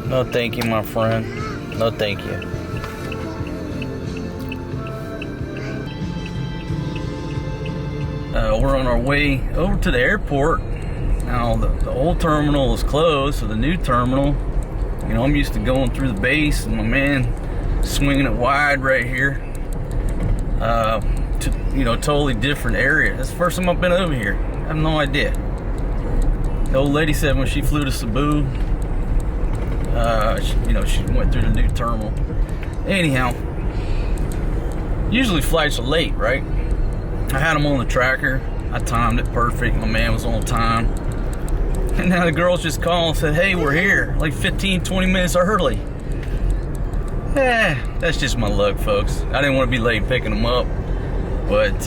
No thank you, my friend. No thank you. We're on our way over to the airport. Now the old terminal is closed, so the new terminal, you know, I'm used to going through the base and my man swinging it wide right here. You know, totally different area. That's the first time I've been over here. I have no idea. The old lady said when she flew to Cebu, you know, she went through the new terminal. Anyhow, usually flights are late, right? I had them on the tracker. I timed it perfect. My man was on time. And now the girls just called and said, hey, we're here, like 15, 20 minutes early. That's just my luck, folks. I didn't want to be late picking them up. But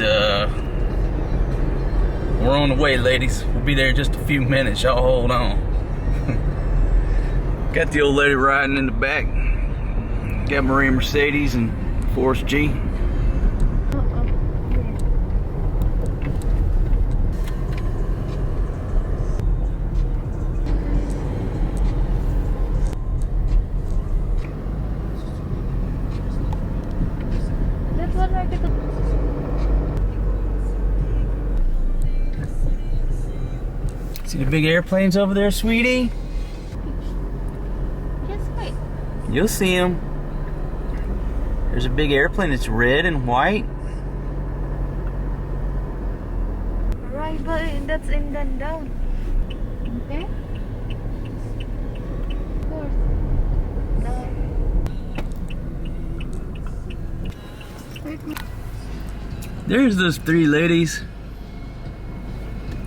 we're on the way, ladies. We'll be there in just a few minutes. Y'all hold on. Got the old lady riding in the back. Got Marie Mercedes and Forrest G. See the big airplanes over there, sweetie? Yes, wait. You'll see them. There's a big airplane. It's red and white. Right, but that's in and down. Okay? Of course. Down. There's those three ladies.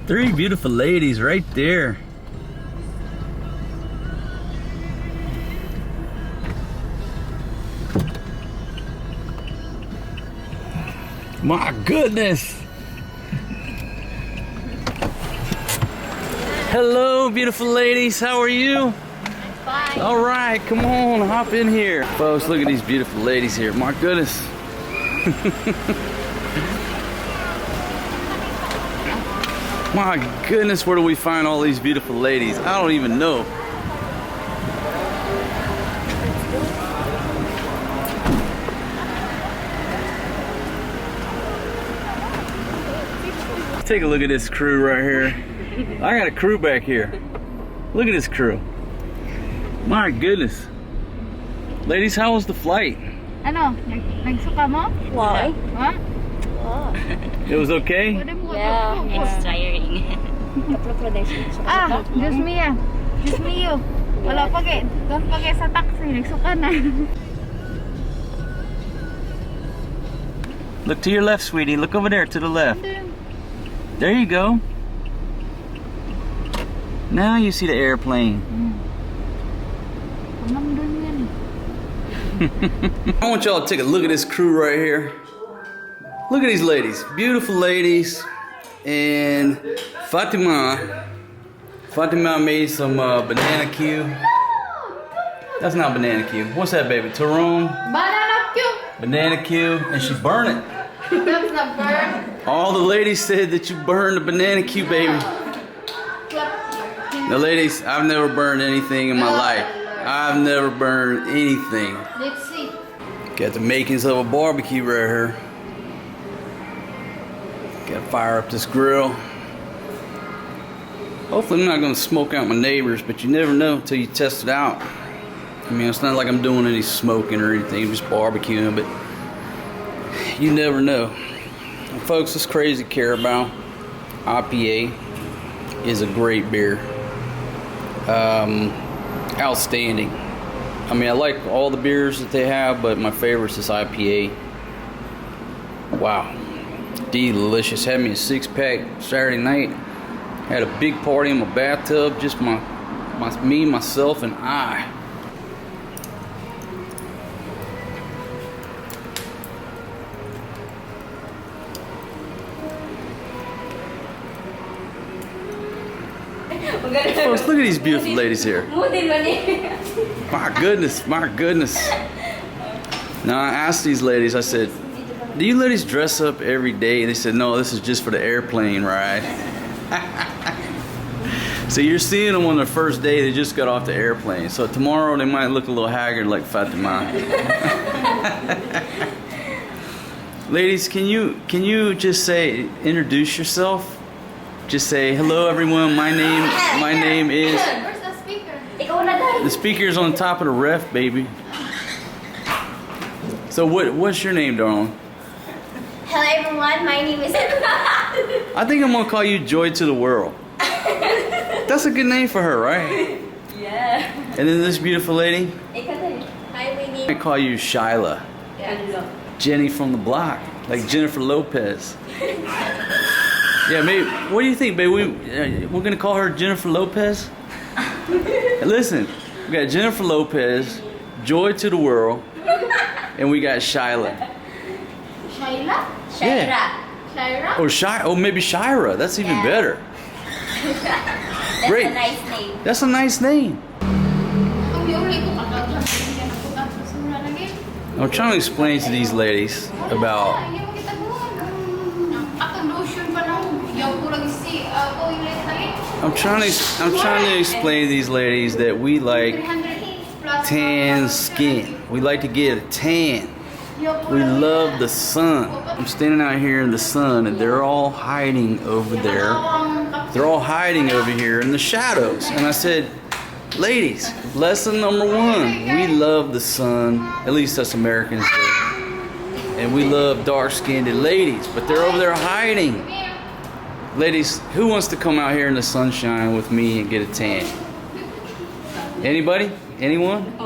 Three beautiful ladies right there. My goodness. Hello, beautiful ladies. How are you? Fine. All right, come on, hop in here. Folks, look at these beautiful ladies here. My goodness. My goodness, where do we find all these beautiful ladies? I don't even know. Take a look at this crew right here. I got a crew back here. Look at this crew. My goodness. Ladies, how was the flight? Ano? Nagsuka mo? Why? Huh? It was okay? Yeah, it's tiring. Diyos mia. Diyos mio. Wala pa kay. Doon pa kay sa taxi. Nagsuka na. Look to your left, sweetie. Look over there to the left. There you go. Now you see the airplane. I want y'all to take a look at this crew right here. Look at these ladies, beautiful ladies. And Fatima made some banana Q. That's not banana Q. What's that, baby? Tyrone? Banana Q. Banana Q, and she burned it. That's not burn. All the ladies said that you burned the banana Q, baby. Now, ladies, I've never burned anything in my life. I've never burned anything. Let's see. Got the makings of a barbecue right here. Gotta fire up this grill. Hopefully I'm not gonna smoke out my neighbors, but you never know until you test it out. I mean, it's not like I'm doing any smoking or anything, just barbecuing, but you never know. And folks, this Crazy Carabao IPA is a great beer. Outstanding. I mean, I like all the beers that they have, but my favorite is this IPA. Wow. Delicious. Had me a 6-pack Saturday night. Had a big party in my bathtub, just me, myself, and I. Folks, look at these beautiful ladies here. My goodness, my goodness. Now I asked these ladies, I said, do you ladies dress up every day? They said, no, this is just for the airplane ride. So you're seeing them on their first day. They just got off the airplane. So tomorrow they might look a little haggard like Fatima. Ladies, can you just say, introduce yourself? Just say, hello everyone, my name is... Where's the speaker? The speaker's on top of the ref, baby. So what's your name, darling? Hello everyone, my name is... I think I'm gonna call you Joy to the World. That's a good name for her, right? Yeah. And then this beautiful lady, Hi, Winnie. I call you Shyla. Jenny from the block, like Jennifer Lopez. Yeah, maybe. What do you think, babe? We're gonna call her Jennifer Lopez. Listen, we got Jennifer Lopez, Joy to the World, and we got Shyla. Shaila? Yeah. Shaira? Or maybe Shira. That's even better. That's Great. a nice name. That's a nice name. I'm trying to explain to these ladies about I'm trying to explain to these ladies that we like tan skin. We like to get a tan. We love the sun. I'm standing out here in the sun and they're all hiding over there. They're all hiding over here in the shadows. And I said, ladies, lesson number one, we love the sun. At least us Americans do. And we love dark-skinned ladies, but they're over there hiding. Ladies, who wants to come out here in the sunshine with me and get a tan? Anybody? Anyone?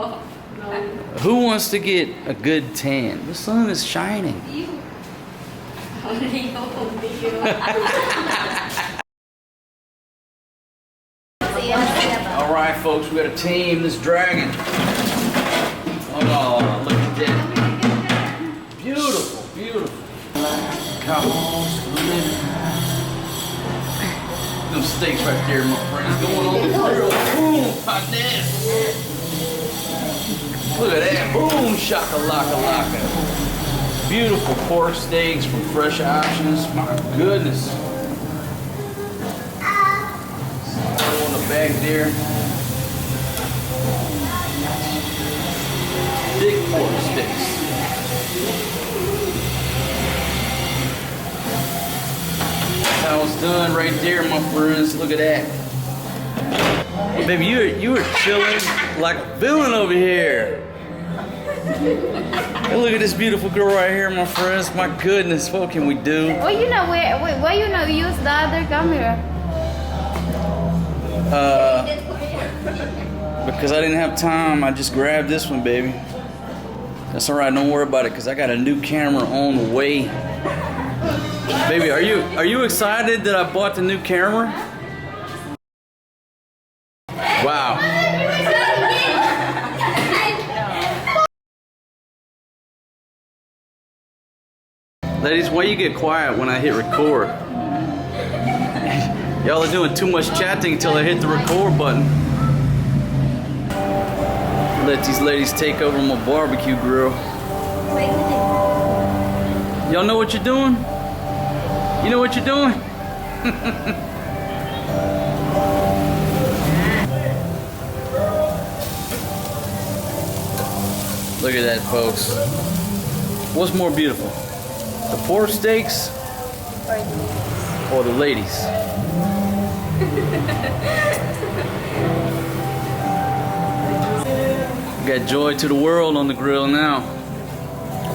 Who wants to get a good tan? The sun is shining. All right, folks, we got to tame this dragon. Oh, look at that. Beautiful, beautiful. Cows living. Them steaks right there, my friends, going on the grill. Boom, hot damn. Look at that. Boom, shaka-laka-laka. Beautiful pork steaks from Fresh Options. My goodness. On the back there. Big pork steaks. How it's done right there, my friends. Look at that. Baby, you were chilling like a villain over here. Hey, look at this beautiful girl right here, my friends. My goodness, what can we do? Why you not why you not use the other camera? Because I didn't have time. I just grabbed this one, baby. That's all right. Don't worry about it, because I got a new camera on the way. Baby, are you excited that I bought the new camera? Wow. Ladies, why you get quiet when I hit record? Y'all are doing too much chatting until I hit the record button. Let these ladies take over my barbecue grill. Y'all know what you're doing? You know what you're doing? Look at that, folks. What's more beautiful? The pork steaks or the ladies? Got Joy to the World on the grill now.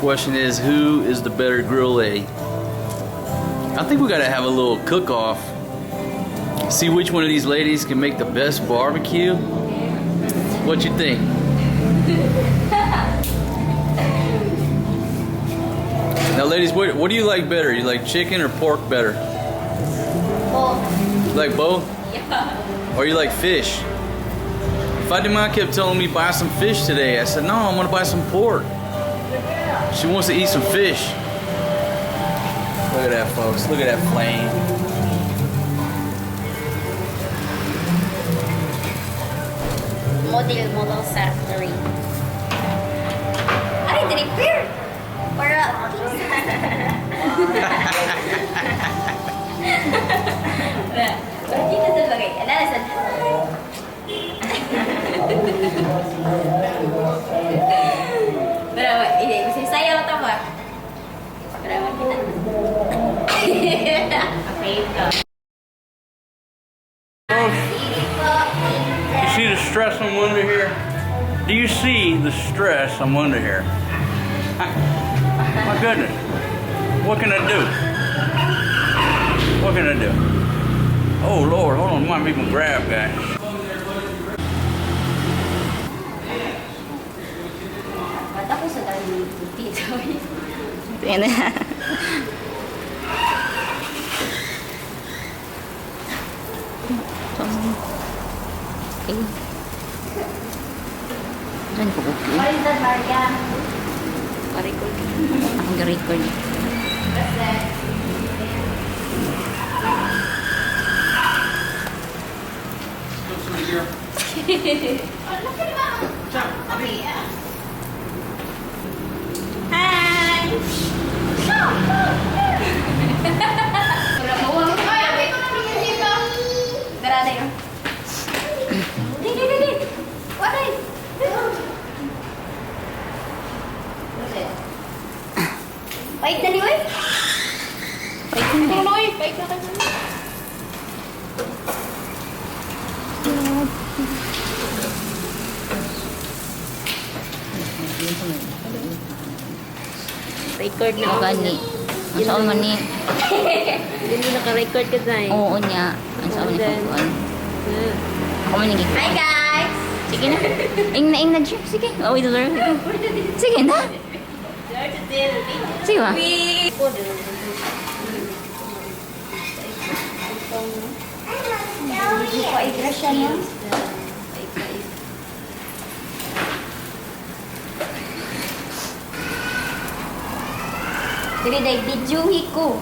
Question is, who is the better grille? I think we gotta have a little cook-off. See which one of these ladies can make the best barbecue. What you think? Now, ladies, what do you like better? You like chicken or pork better? Both. You like both? Yeah. Or you like fish? Fatima kept telling me buy some fish today. I said, no, I'm gonna buy some pork. She wants to eat some fish. Look at that, folks. Look at that flame. Model factory. Ay, dripper! Para... Kita sebagai, Pero, sasayaw to ba? Para makita. Okay, ito. You see the stress I'm under here? Do you see the stress I'm under here? My goodness. What can I do? What can I do? Oh Lord, hold on, might be my grab guy. Ba't ako sa dami dito? Ito na. Okay. Saan ko okay? What is that, Maria? Pa-record. Akong ga-record. What's that? Hi! Tara na yun. Di. What is? Paik na niyo eh. Paik na. Tuloy, paik na kayo. Record na gani. Ang saan man ni? Hindi mo naka-record ka dahil. Oo niya. Ang saan man ni pagkuhan. Ako man nagiging. Hi guys! Sige na. Ing na Jim. Sige. Oh, wait, Lord. Sige na. Sige ba? Paigrasya niya. Dili day bidyuhi ko.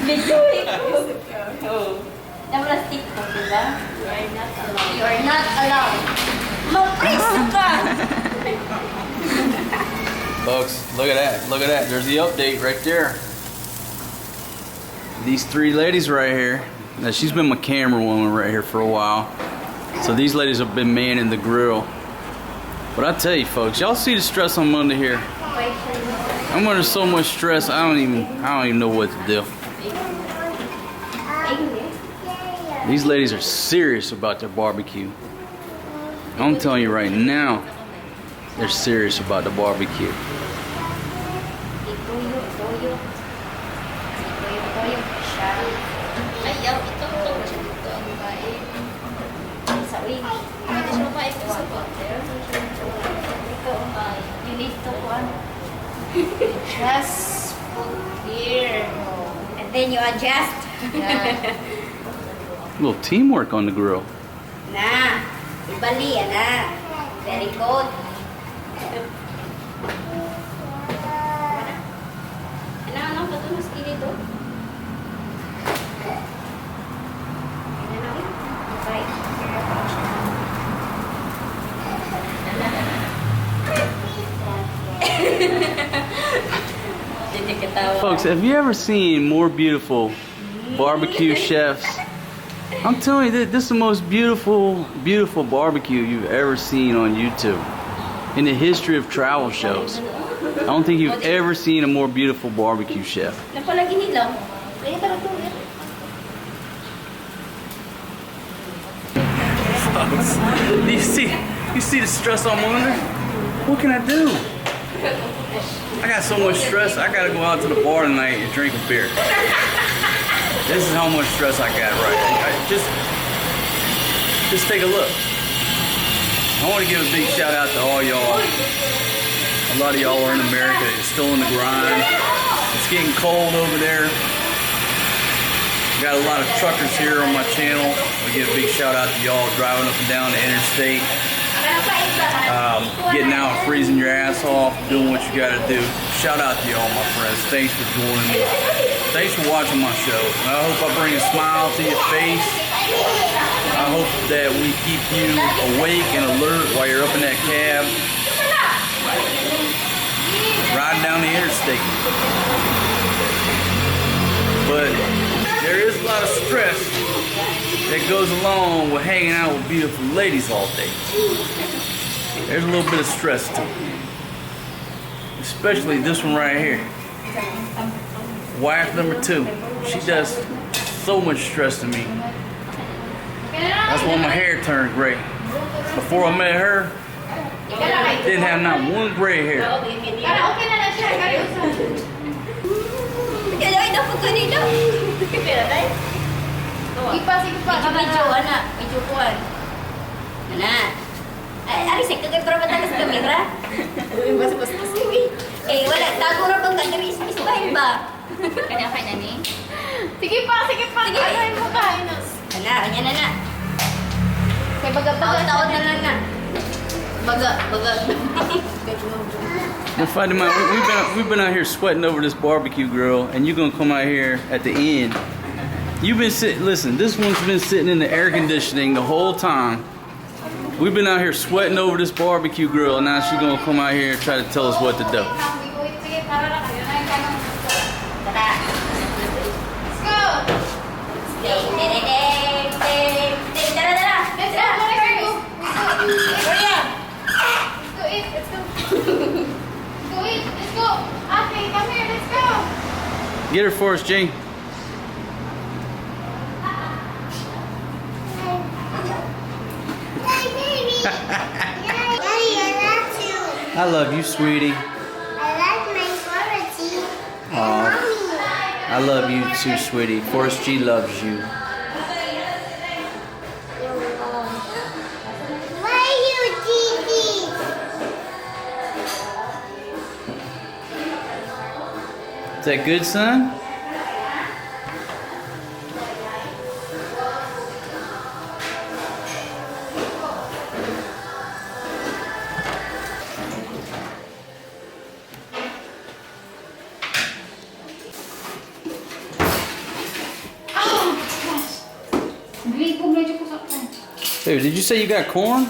Bidyuhi ko. Na-plastic ko, diba? You are not allowed. Mag-preso ka! Folks, look at that. Look at that. There's the update right there. These three ladies right here. Now, she's been my camera woman right here for a while. So these ladies have been manning the grill. But I tell you folks, y'all see the stress I'm under here? I'm under so much stress, I don't even know what to do. These ladies are serious about their barbecue. I'm telling you right now, they're serious about the barbecue. Ayaw, ito. Sa uwi. Pwede siya pa ito sa water. You need to just put here. And then you adjust. Yeah. A little teamwork on the grill. Na. Ibali, na. Very good. Ano pa ito? Mas kili ito? Folks, have you ever seen more beautiful barbecue chefs? I'm telling you, this is the most beautiful barbecue you've ever seen on YouTube in the history of travel shows. I don't think you've ever seen a more beautiful barbecue chef. Napalagi nila. Kaya tara to. You see the stress I'm under? What can I do? I got so much stress, I gotta go out to the bar tonight and drink a beer. This is how much stress I got right now. Just take a look. I want to give a big shout out to all y'all. A lot of y'all are in America, it's still in the grind. It's getting cold over there. Got a lot of truckers here on my channel. I give a big shout out to y'all driving up and down the interstate. Getting out and freezing your ass off, doing what you gotta do. Shout out to y'all, my friends. Thanks for joining me. Thanks for watching my show. And I hope I bring a smile to your face. I hope that we keep you awake and alert while you're up in that cab, riding down the interstate. But there is a lot of stress. that goes along with hanging out with beautiful ladies all day. There's a little bit of stress to it. Especially this one right here. Wife number 2. She does so much stress to me. That's why my hair turned gray. Before I met her, didn't have not one gray hair. Kaya dapat kanina. Pera tayo. Ipas. Medyo anak, medyo kuan. Anak. Ari sa kagay para matagas kamera. Uy, bas. Wala tago ra bang kadiri isbahin ba? Kanya ni. Sige pa. Ayaw mo ka, Inos. Ana, na. Kay baga. Taon na lang na. Baga. Now, Fatima, we've been out here sweating over this barbecue grill, and you're gonna come out here at the end. You've been sitting. Listen, this one's been sitting in the air conditioning the whole time. We've been out here sweating over this barbecue grill, and now she's gonna come out here and try to tell us what to do. Sige, tara na kayo. Tara. Let's go! Tara. Let's go! Hurry up. Let's go eat. Let's go. Okay, come here. Let's go. Get her for us, Jane. I love you, sweetie. I like my quality. Aw, I love you too, sweetie. Forrest G loves you. Why you did this? Is that good, son? Hey, did you say you got corn?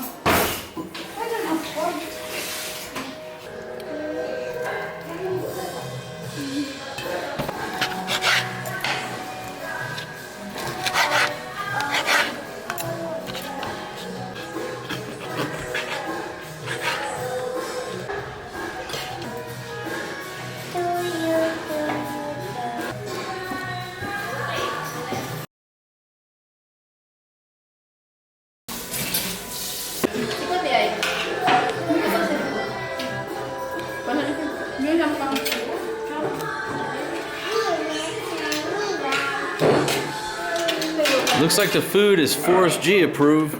Looks like the food is Forrest G approved.